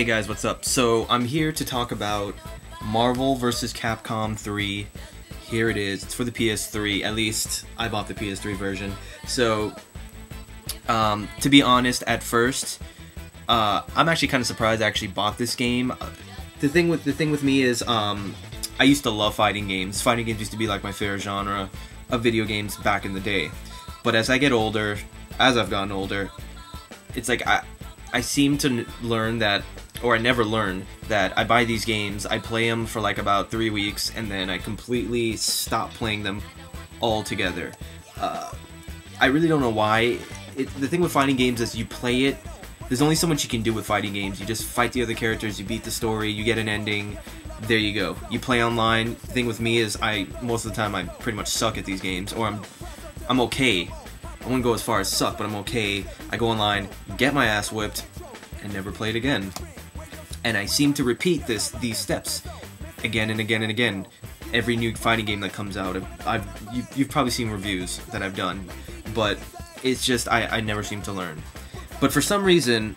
Hey guys, what's up? So I'm here to talk about Marvel vs. Capcom 3. Here it is. It's for the PS3. At least I bought the PS3 version. So to be honest, at first I'm actually kind of surprised I actually bought this game. The thing with me is I used to love fighting games. Fighting games used to be like my favorite genre of video games back in the day. But as I get older, as I've gotten older, it's like I seem to learn that, or I never learn, that I buy these games, I play them for like about 3 weeks, and then I completely stop playing them altogether. I really don't know why. The thing with fighting games is you play it, there's only so much you can do with fighting games. You just fight the other characters, you beat the story, you get an ending, there you go. You play online. The thing with me is most of the time I pretty much suck at these games, or I'm okay. I wouldn't go as far as suck, but I'm okay. I go online, get my ass whipped, and never play it again. And I seem to repeat these steps again and again and again. Every new fighting game that comes out, you've probably seen reviews that I've done, but it's just I never seem to learn. But for some reason,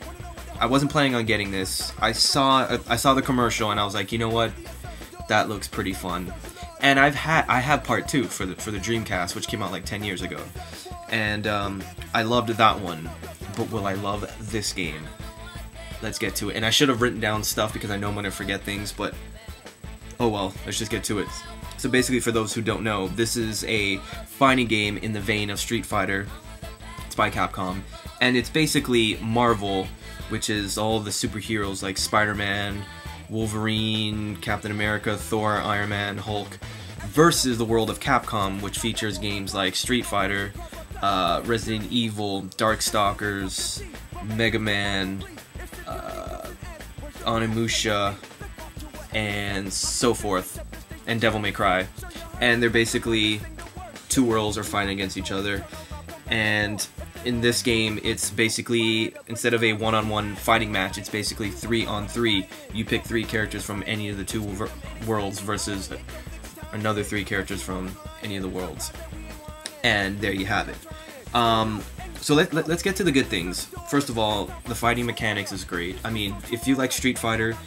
I wasn't planning on getting this. I saw the commercial and I was like, you know what, that looks pretty fun. And I have part 2 for the Dreamcast, which came out like 10 years ago. And I loved that one, but will I love this game? Let's get to it. And I should have written down stuff because I know I'm going to forget things, but oh well, let's just get to it. So basically, for those who don't know, this is a fighting game in the vein of Street Fighter. It's by Capcom, and it's basically Marvel, which is all the superheroes like Spider-Man, Wolverine, Captain America, Thor, Iron Man, Hulk, versus the world of Capcom, which features games like Street Fighter, Resident Evil, Darkstalkers, Mega Man, Onimusha, and so forth, and Devil May Cry. And they're basically two worlds are fighting against each other. And in this game, it's basically, instead of a one-on-one fighting match, it's basically 3-on-3. You pick 3 characters from any of the 2 worlds versus another 3 characters from any of the worlds. And there you have it. So let's get to the good things. First of all, the fighting mechanics is great. I mean, if you like Street Fighter,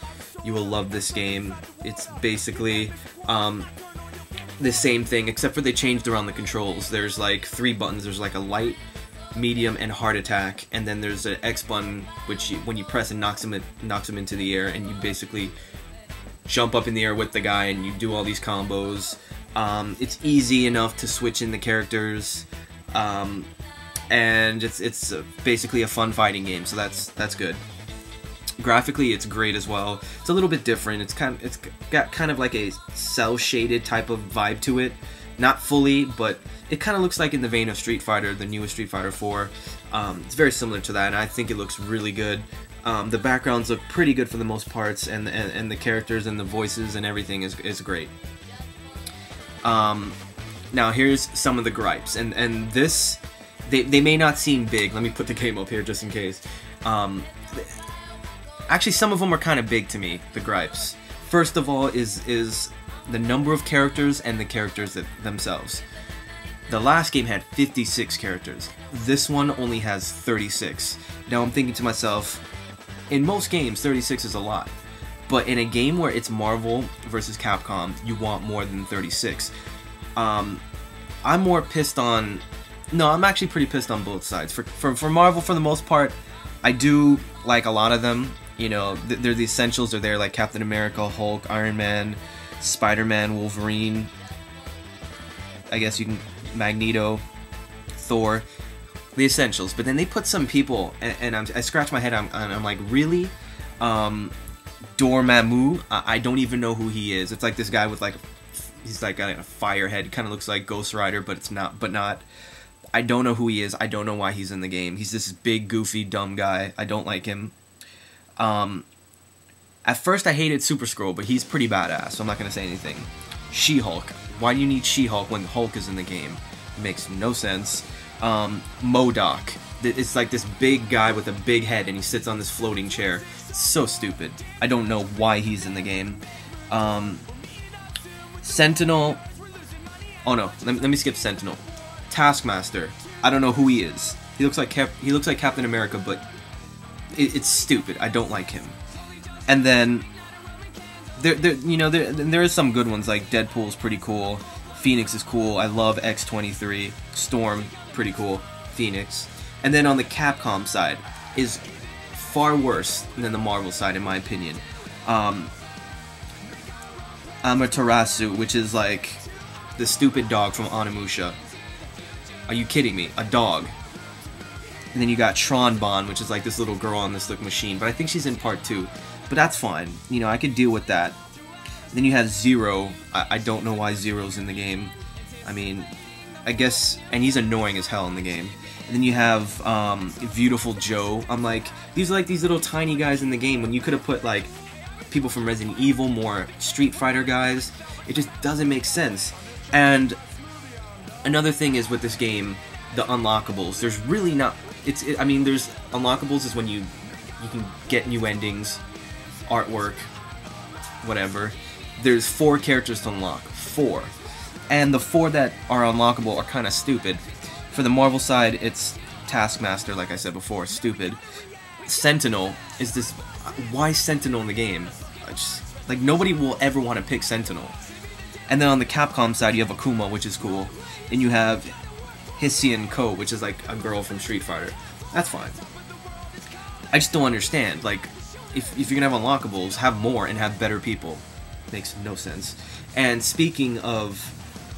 you will love this game. It's basically the same thing, except for they changed around the controls. There's like 3 buttons. There's like a light, medium, and hard attack, and then there's an X button, which when you press, it knocks him into the air, and you basically jump up in the air with the guy, and you do all these combos. It's easy enough to switch in the characters. And it's basically a fun fighting game, so that's good. Graphically, it's great as well. It's a little bit different. It's got kind of like a cel-shaded type of vibe to it. Not fully, but it kind of looks like in the vein of Street Fighter, the newest Street Fighter 4. It's very similar to that, and I think it looks really good. The backgrounds look pretty good for the most parts, and the characters and the voices and everything is great. Now here's some of the gripes, and this. They may not seem big. Let me put the game up here just in case. Actually, some of them are kind of big to me, the gripes. First of all is the number of characters and the characters themselves. The last game had 56 characters. This one only has 36. Now I'm thinking to myself, in most games, 36 is a lot. But in a game where it's Marvel versus Capcom, you want more than 36. I'm more pissed on... No, I'm actually pretty pissed on both sides. For Marvel, for the most part, I do like a lot of them. You know, they're the essentials. They're there, like Captain America, Hulk, Iron Man, Spider-Man, Wolverine. I guess you can... Magneto, Thor. The essentials. But then they put some people, and I scratch my head, and I'm like, really? Dormammu? I don't even know who he is. It's like this guy with like... He's like a fire head. Kind of looks like Ghost Rider, but it's not. But not... I don't know who he is. I don't know why he's in the game. He's this big, goofy, dumb guy. I don't like him. At first, I hated Super Skrull, but he's pretty badass, so I'm not going to say anything. She-Hulk. Why do you need She-Hulk when Hulk is in the game? It makes no sense. MODOK. It's like this big guy with a big head, and he sits on this floating chair. It's so stupid. I don't know why he's in the game. Sentinel. Oh no, let me skip Sentinel. Taskmaster. I don't know who he is. He looks like Captain America, but it's stupid. I don't like him. And then there is some good ones, like Deadpool's pretty cool, Phoenix is cool, I love X-23, Storm, pretty cool, Phoenix. And then on the Capcom side is far worse than the Marvel side, in my opinion. Amaterasu, which is like the stupid dog from Onimusha. Are you kidding me? A dog. And then you got Tronbon, which is like this little girl on this little machine, but I think she's in part 2. But that's fine. You know, I could deal with that. Then you have Zero. I don't know why Zero's in the game. I mean, I guess... And he's annoying as hell in the game. And then you have Beautiful Joe. I'm like, these are like these little tiny guys in the game when you could have put like people from Resident Evil, more Street Fighter guys. It just doesn't make sense. And another thing is with this game, the unlockables. There's really not... I mean, there's... Unlockables is when you can get new endings, artwork, whatever. There's 4 characters to unlock. 4. And the 4 that are unlockable are kind of stupid. For the Marvel side, it's Taskmaster, like I said before, stupid. Sentinel is this... Why Sentinel in the game? Like, nobody will ever want to pick Sentinel. And then on the Capcom side, you have Akuma, which is cool. And you have Hissien Ko, which is like a girl from Street Fighter. That's fine. I just don't understand. Like, if you're gonna have unlockables, have more and have better people. Makes no sense. And speaking of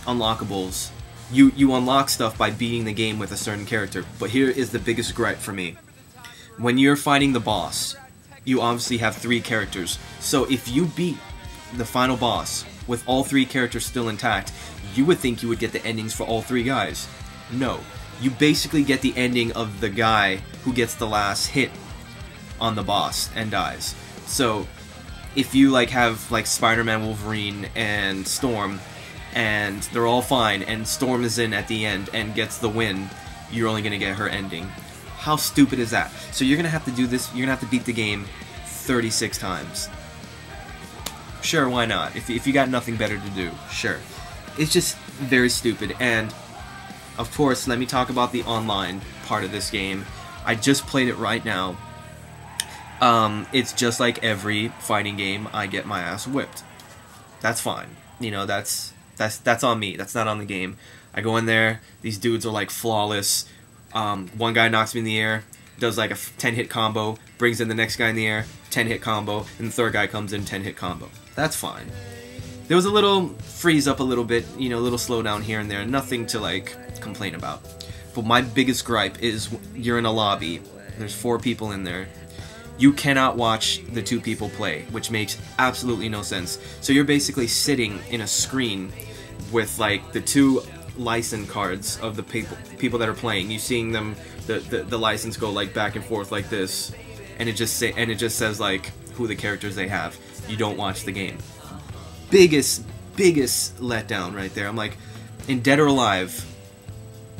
unlockables, you unlock stuff by beating the game with a certain character. But here is the biggest gripe for me. When you're fighting the boss, you obviously have 3 characters. So if you beat the final boss with all 3 characters still intact, you would think you would get the endings for all 3 guys. No. You basically get the ending of the guy who gets the last hit on the boss and dies. So if you like have like Spider-Man, Wolverine, and Storm, and they're all fine, and Storm is in at the end and gets the win, you're only gonna get her ending. How stupid is that? So you're gonna have to do this, you're gonna have to beat the game 36 times. Sure, why not? If you got nothing better to do, sure. It's just very stupid. And of course, let me talk about the online part of this game. I just played it right now. It's just like every fighting game, I get my ass whipped. That's fine. You know, that's on me. That's not on the game. I go in there, these dudes are like flawless. One guy knocks me in the air, does like a 10-hit combo, brings in the next guy in the air, 10-hit combo, and the third guy comes in, 10-hit combo. That's fine. There was a little freeze up a little bit, you know, a little slowdown here and there, nothing to like complain about. But my biggest gripe is you're in a lobby, there's 4 people in there, you cannot watch the 2 people play, which makes absolutely no sense. So you're basically sitting in a screen with like the 2 license cards of the people that are playing. You seeing them, the license go like back and forth like this, and it just says like who the characters they have. You don't watch the game. Biggest letdown right there. I'm like, in Dead or Alive,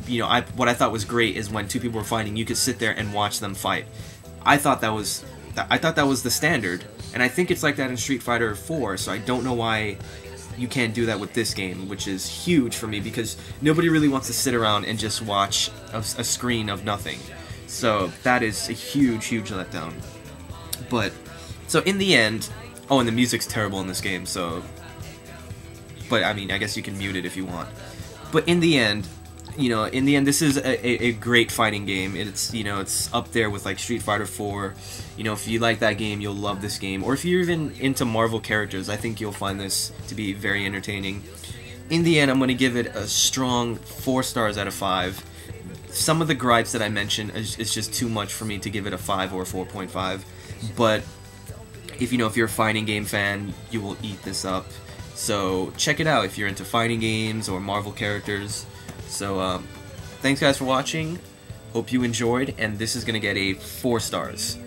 you know, what I thought was great is when 2 people were fighting, you could sit there and watch them fight. I thought that was the standard, and I think it's like that in Street Fighter 4. So I don't know why you can't do that with this game, which is huge for me because nobody really wants to sit around and just watch a screen of nothing. So that is a huge letdown. But so in the end, oh, and the music's terrible in this game. So, but I mean, I guess you can mute it if you want. But in the end, you know, this is a great fighting game. It's, you know, it's up there with like Street Fighter 4. You know, if you like that game, you'll love this game. Or if you're even into Marvel characters, I think you'll find this to be very entertaining. In the end, I'm going to give it a strong 4 stars out of 5. Some of the gripes that I mentioned is just too much for me to give it a 5 or a 4.5. But if you're a fighting game fan, you will eat this up. So check it out if you're into fighting games or Marvel characters. So thanks guys for watching. Hope you enjoyed, and this is going to get a 4 stars.